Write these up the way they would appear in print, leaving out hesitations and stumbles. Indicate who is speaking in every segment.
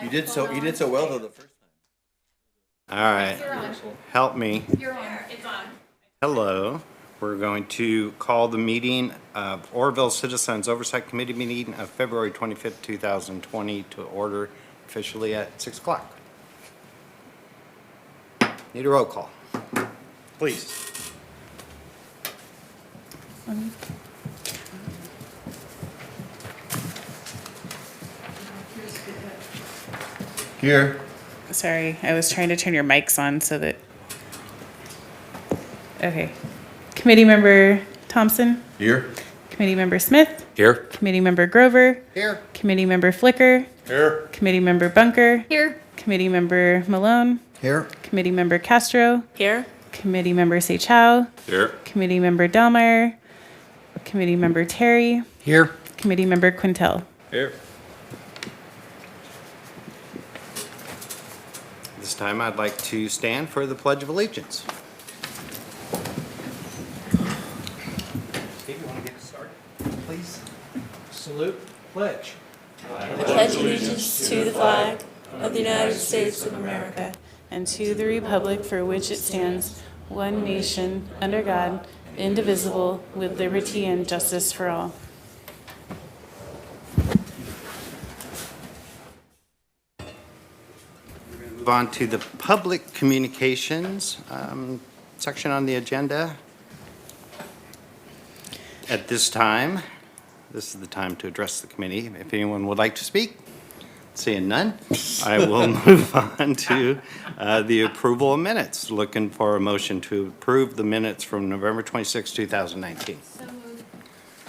Speaker 1: You did so well though the first time.
Speaker 2: All right, help me.
Speaker 3: You're on. It's on.
Speaker 2: Hello. We're going to call the meeting of Oroville Citizens Oversight Committee meeting of February 25th, 2020 to order officially at 6 o'clock. Need a roll call, please.
Speaker 1: Here.
Speaker 3: Sorry, I was trying to turn your mics on so that. Okay. Committee member Thompson.
Speaker 1: Here.
Speaker 3: Committee member Smith.
Speaker 1: Here.
Speaker 3: Committee member Grover.
Speaker 2: Here.
Speaker 3: Committee member Flicker.
Speaker 1: Here.
Speaker 3: Committee member Bunker.
Speaker 4: Here.
Speaker 3: Committee member Malone.
Speaker 1: Here.
Speaker 3: Committee member Castro.
Speaker 4: Here.
Speaker 3: Committee member Seychow.
Speaker 1: Here.
Speaker 3: Committee member Delmeyer. Committee member Terry.
Speaker 1: Here.
Speaker 3: Committee member Quintel.
Speaker 1: Here.
Speaker 2: This time I'd like to stand for the Pledge of Allegiance. Steve, you want to get started, please?
Speaker 1: Salute. Pledge.
Speaker 4: I pledge allegiance to the flag of the United States of America
Speaker 3: And to the republic for which it stands, one nation, under God, indivisible, with liberty and justice for all.
Speaker 2: Move on to the public communications section on the agenda. At this time, this is the time to address the committee. If anyone would like to speak, seeing none, I will move on to the approval of minutes. Looking for a motion to approve the minutes from November 26, 2019.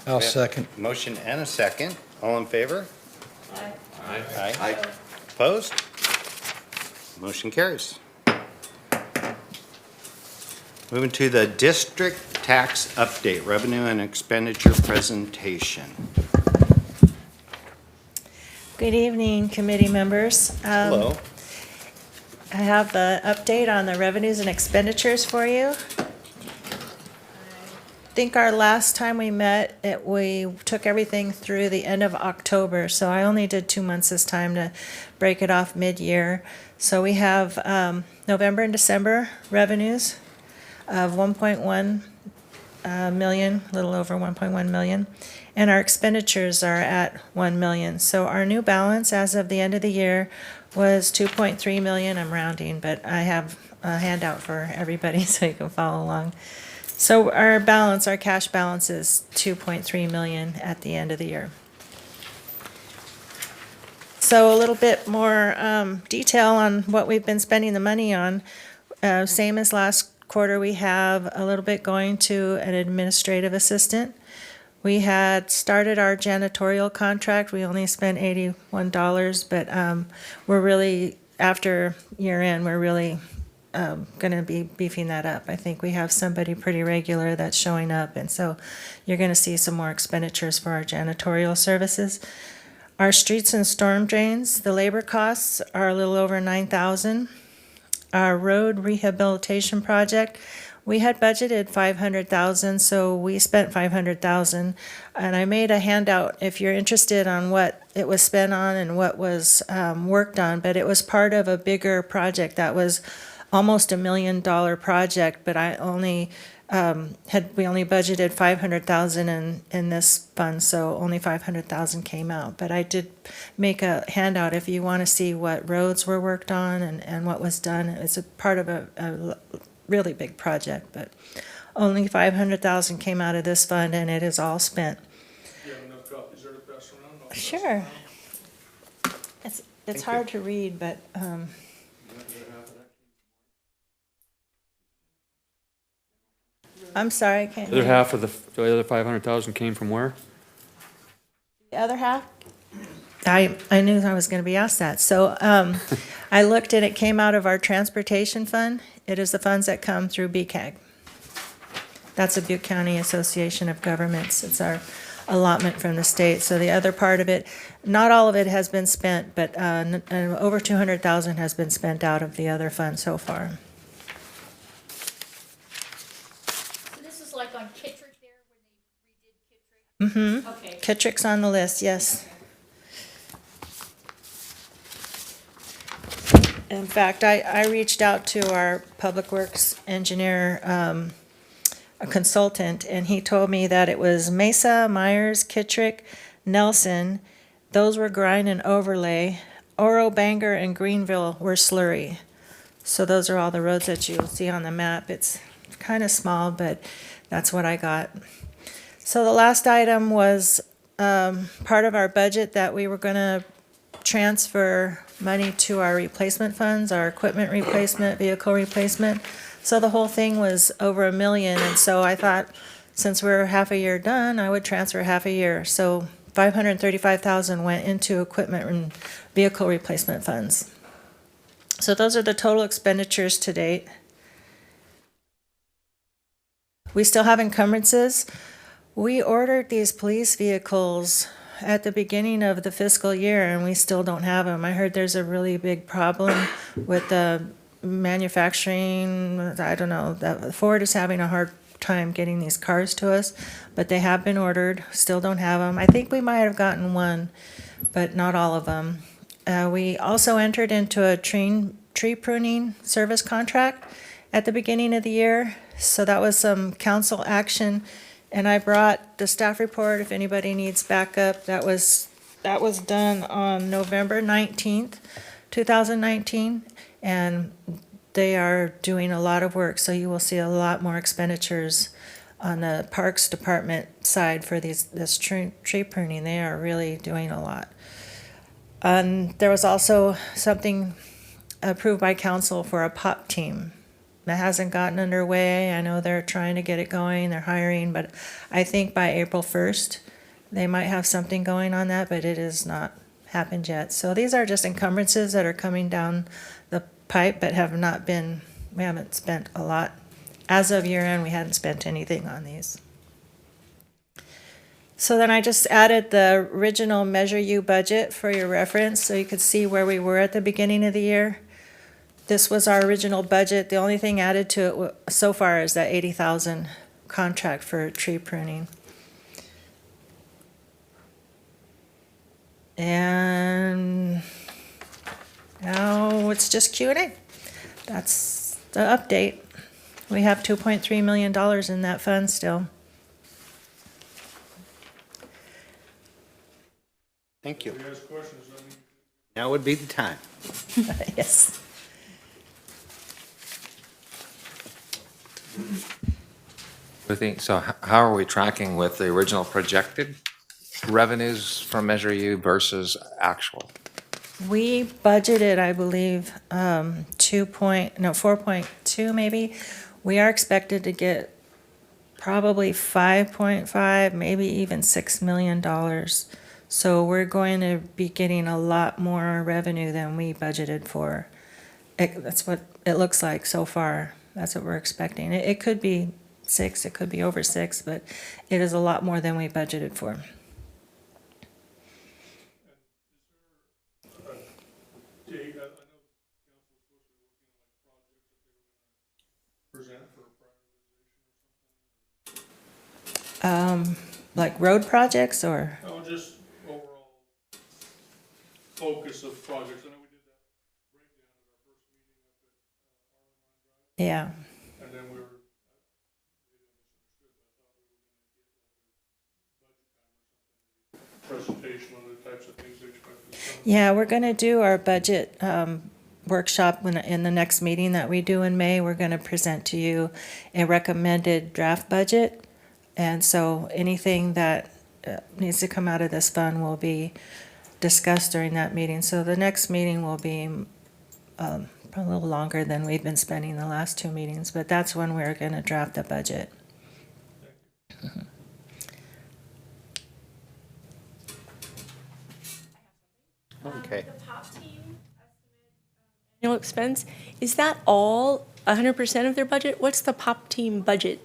Speaker 5: I'll second.
Speaker 2: Motion and a second. All in favor?
Speaker 4: Aye.
Speaker 2: Aye. Opposed? Motion carries. Moving to the district tax update, revenue and expenditure presentation.
Speaker 6: Good evening, committee members.
Speaker 2: Hello.
Speaker 6: I have the update on the revenues and expenditures for you. I think our last time we met, we took everything through the end of October, so I only did 2 months this time to break it off mid-year. So we have November and December revenues of 1.1 million, a little over 1.1 million. And our expenditures are at 1 million. So our new balance as of the end of the year was 2.3 million. I'm rounding, but I have a handout for everybody so you can follow along. So our balance, our cash balance is 2.3 million at the end of the year. So a little bit more detail on what we've been spending the money on. Same as last quarter, we have a little bit going to an administrative assistant. We had started our janitorial contract. We only spent $81, but we're really, after year end, we're really going to be beefing that up. I think we have somebody pretty regular that's showing up, and so you're going to see some more expenditures for our janitorial services. Our streets and storm drains, the labor costs are a little over $9,000. Our road rehabilitation project, we had budgeted $500,000, so we spent $500,000. And I made a handout if you're interested on what it was spent on and what was worked on. But it was part of a bigger project that was almost $1 million project. But I only we only budgeted $500,000 in this fund, so only $500,000 came out. But I did make a handout if you want to see what roads were worked on and what was done. It's a part of a really big project, but only $500,000 came out of this fund, and it is all spent.
Speaker 5: Do you have enough copies there to pass around?
Speaker 6: Sure. It's hard to read, but I'm sorry, I can't.
Speaker 7: The other half of the other 500,000 came from where?
Speaker 6: The other half? I knew I was going to be asked that. So I looked and it came out of our transportation fund. It is the funds that come through BCAG. That's the Butte County Association of Governments. It's our allotment from the state. So the other part of it, not all of it has been spent, but over 200,000 has been spent out of the other fund so far.
Speaker 4: So this is like on Kittrick there, when they redid Kittrick?
Speaker 6: Mm-hmm.
Speaker 4: Okay.
Speaker 6: Kittrick's on the list, yes. In fact, I reached out to our Public Works engineer, a consultant, and he told me that it was Mesa, Myers, Kittrick, Nelson. Those were grind and overlay. Oro, Bangor, and Greenville were slurry. So those are all the roads that you'll see on the map. It's kind of small, but that's what I got. So the last item was part of our budget that we were going to transfer money to our replacement funds, our equipment replacement, vehicle replacement. So the whole thing was over $1 million, and so I thought, since we're half a year done, I would transfer half a year. So $535,000 went into equipment and vehicle replacement funds. So those are the total expenditures to date. We still have encumbrances. We ordered these police vehicles at the beginning of the fiscal year, and we still don't have them. I heard there's a really big problem with the manufacturing. I don't know, that Ford is having a hard time getting these cars to us, but they have been ordered, still don't have them. I think we might have gotten one, but not all of them. We also entered into a tree pruning service contract at the beginning of the year, so that was some council action, and I brought the staff report if anybody needs backup. That was done on November 19th, 2019, and they are doing a lot of work, so you will see a lot more expenditures on the Parks Department side for this tree pruning. They are really doing a lot. And there was also something approved by council for a POP team. That hasn't gotten underway. I know they're trying to get it going, they're hiring, but I think by April 1st, they might have something going on that, but it has not happened yet. So these are just encumbrances that are coming down the pipe, but we haven't spent a lot. As of year end, we hadn't spent anything on these. So then I just added the original Measure U budget for your reference, so you could see where we were at the beginning of the year. This was our original budget. The only thing added to it so far is that $80,000 contract for tree pruning. And now it's just Q&A. That's the update. We have $2.3 million in that fund still.
Speaker 2: Thank you.
Speaker 5: If you ask questions, I mean,
Speaker 2: Now would be the time.
Speaker 6: Yes.
Speaker 8: I think, so how are we tracking with the original projected revenues from Measure U versus actual?
Speaker 6: We budgeted, I believe, 4.2 maybe. We are expected to get probably 5.5, maybe even $6 million. So we're going to be getting a lot more revenue than we budgeted for. That's what it looks like so far. That's what we're expecting. It could be 6, it could be over 6, but it is a lot more than we budgeted for.
Speaker 5: Dave, I know council was supposed to be working on like projects that they were gonna present for prioritization or something.
Speaker 6: Like road projects or?
Speaker 5: No, just overall focus of projects. I know we did that breakdown at our first meeting up at Arlen
Speaker 6: Yeah.
Speaker 5: Drive, and then we were, maybe I misunderstood, but I thought we were gonna get like a budget time or something, presentation on the types of things they expected.
Speaker 6: Yeah, we're going to do our budget workshop in the next meeting that we do in May. We're going to present to you a recommended draft budget. And so anything that needs to come out of this fund will be discussed during that meeting. So the next meeting will be a little longer than we've been spending the last 2 meetings, but that's when we're going to draft the budget.
Speaker 2: Okay.
Speaker 4: Annual expense, is that all 100% of their budget? What's the POP team budget?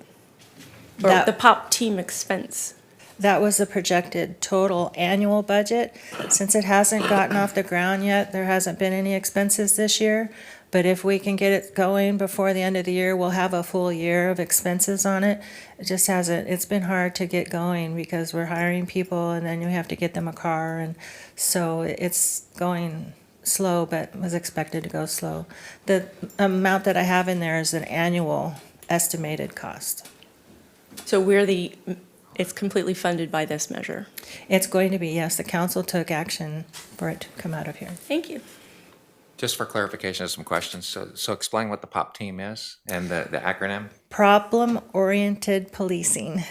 Speaker 4: Or
Speaker 6: That-
Speaker 4: the POP team expense?
Speaker 6: That was the projected total annual budget. Since it hasn't gotten off the ground yet, there hasn't been any expenses this year. But if we can get it going before the end of the year, we'll have a full year of expenses on it. It just hasn't, it's been hard to get going because we're hiring people and then you have to get them a car. And so it's going slow, but was expected to go slow. The amount that I have in there is an annual estimated cost.
Speaker 4: So it's completely funded by this measure.
Speaker 6: It's going to be, yes, the council took action for it to come out of here.
Speaker 4: Thank you.
Speaker 8: Just for clarification of some questions, so explain what the POP team is and the acronym.
Speaker 6: Problem-oriented policing.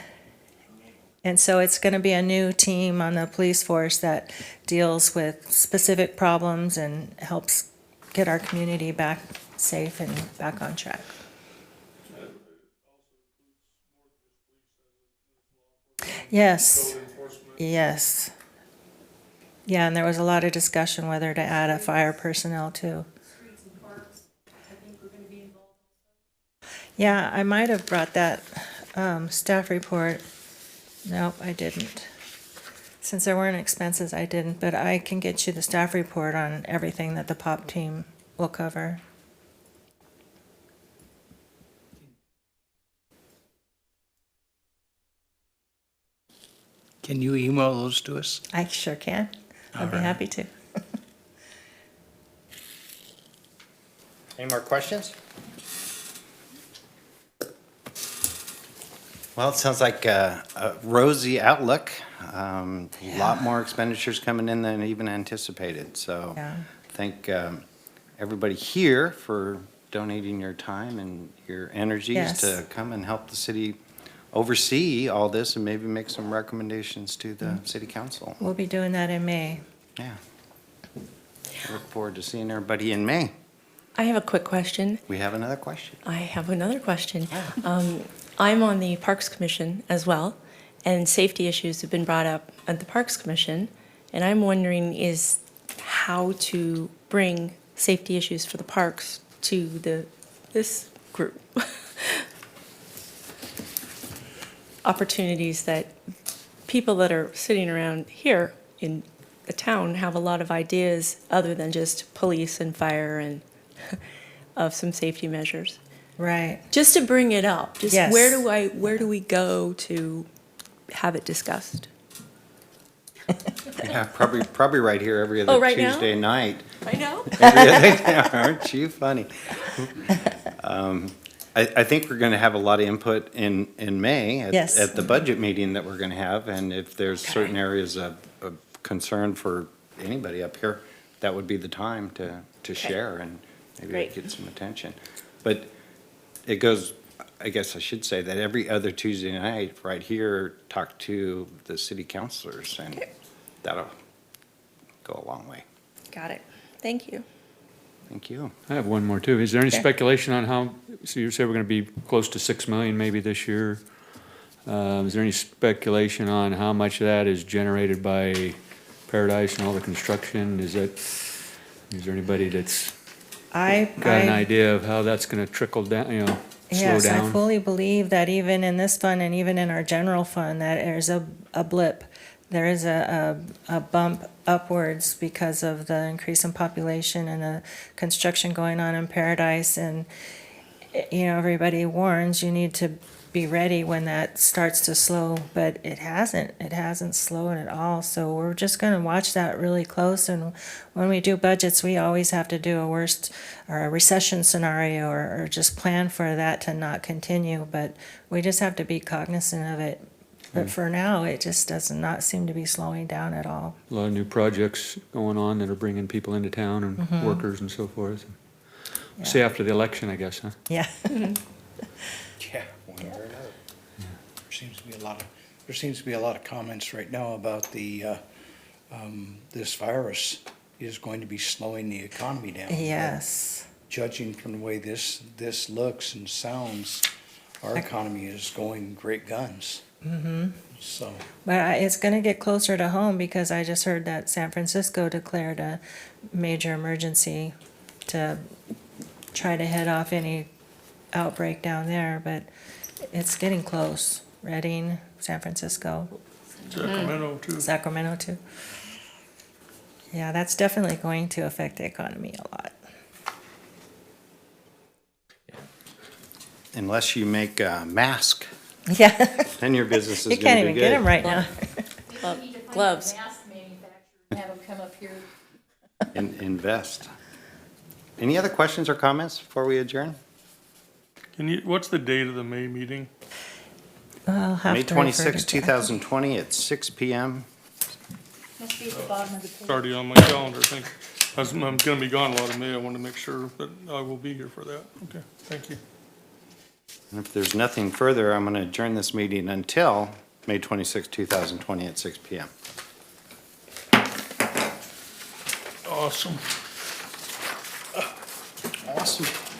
Speaker 6: And so it's going to be a new team on the police force that deals with specific problems and helps get our community back safe and back on track. Yes, yes. Yeah, and there was a lot of discussion whether to add a fire personnel too. Yeah, I might have brought that staff report. Nope, I didn't. Since there weren't expenses, I didn't, but I can get you the staff report on everything that the POP team will cover.
Speaker 9: Can you email those to us?
Speaker 6: I sure can. I'd be happy to.
Speaker 2: Any more questions? Well, it sounds like a rosy outlook. A lot more expenditures coming in than even anticipated. So
Speaker 6: Yeah.
Speaker 2: thank everybody here for donating your time and your energies
Speaker 6: Yes.
Speaker 2: to come and help the city oversee all this and maybe make some recommendations to the city council.
Speaker 6: We'll be doing that in May.
Speaker 2: Yeah. Look forward to seeing everybody in May.
Speaker 4: I have a quick question.
Speaker 2: We have another question.
Speaker 4: I have another question. I'm on the Parks Commission as well, and safety issues have been brought up at the Parks Commission, and I'm wondering is how to bring safety issues for the parks to this group. Opportunities that people that are sitting around here in the town have a lot of ideas other than just police and fire and of some safety measures.
Speaker 6: Right.
Speaker 4: Just to bring it up, just
Speaker 6: Yes.
Speaker 4: where do we go to have it discussed?
Speaker 2: Yeah, probably right here every
Speaker 4: Oh,
Speaker 2: other
Speaker 4: right now?
Speaker 2: Tuesday night.
Speaker 4: I know.
Speaker 2: Aren't you funny? I think we're going to have a lot of input in May
Speaker 6: Yes.
Speaker 2: at the budget meeting that we're going to have. And if there's certain areas of concern for anybody up here, that would be the time to share and maybe
Speaker 4: Great.
Speaker 2: get some attention. But it goes, I guess I should say that every other Tuesday night, right here, talk to the city councilors, and that'll go a long way.
Speaker 4: Got it. Thank you.
Speaker 2: Thank you.
Speaker 7: I have one more too. Is there any
Speaker 4: Okay.
Speaker 7: speculation on how, so you said we're gonna be close to 6 million maybe this year. Is there any speculation on how much of that is generated by Paradise and all the construction? Is there anybody that's got an idea of how that's gonna trickle down, slow
Speaker 6: Yes, I
Speaker 7: down?
Speaker 6: fully believe that even in this fund and even in our general fund, that there's a blip. There is a bump upwards because of the increase in population and the construction going on in Paradise. And, everybody warns you need to be ready when that starts to slow, but it hasn't slowed at all. So we're just gonna watch that really close, and when we do budgets, we always have to do a worst or a recession scenario or just plan for that to not continue, but we just have to be cognizant of it. But for now, it just does not seem to be slowing down at all.
Speaker 7: A lot of new projects going on that are bringing people into town and workers and so forth. See after the election, I guess, huh?
Speaker 6: Yeah.
Speaker 9: Yeah, one way or another. There seems to be a lot of comments right now about this virus is going to be slowing the economy down.
Speaker 6: Yes.
Speaker 9: Judging from the way this looks and sounds, our economy is going great guns. Mm-hmm. So,
Speaker 6: But it's going to get closer to home because I just heard that San Francisco declared a major emergency to try to head off any outbreak down there, but it's getting close. Redding, San Francisco,
Speaker 5: Sacramento too.
Speaker 6: Sacramento too. Yeah, that's definitely going to affect the economy a lot.
Speaker 2: Unless you make a mask,
Speaker 6: Yeah,
Speaker 2: then your business is
Speaker 6: you
Speaker 2: going
Speaker 6: can't
Speaker 2: to be
Speaker 6: even
Speaker 2: good.
Speaker 6: get them right now.
Speaker 4: Gloves.
Speaker 10: Mask manufacturer and have them come up here.
Speaker 2: In invest. Any other questions or comments before we adjourn?
Speaker 5: What's the date of the May meeting?
Speaker 6: I'll have
Speaker 2: May
Speaker 6: to refer
Speaker 2: 26,
Speaker 6: to Jackie.
Speaker 2: 2020 at 6 PM.
Speaker 3: Must be at the bottom of the page.
Speaker 5: It's already on my calendar, I think. I'm gonna be gone a lot of May, I want to make sure that I will be here for that. Okay, thank you.
Speaker 2: And if there's nothing further, I'm going to adjourn this meeting until May 26, 2020 at 6 PM.
Speaker 5: Awesome.
Speaker 2: Awesome.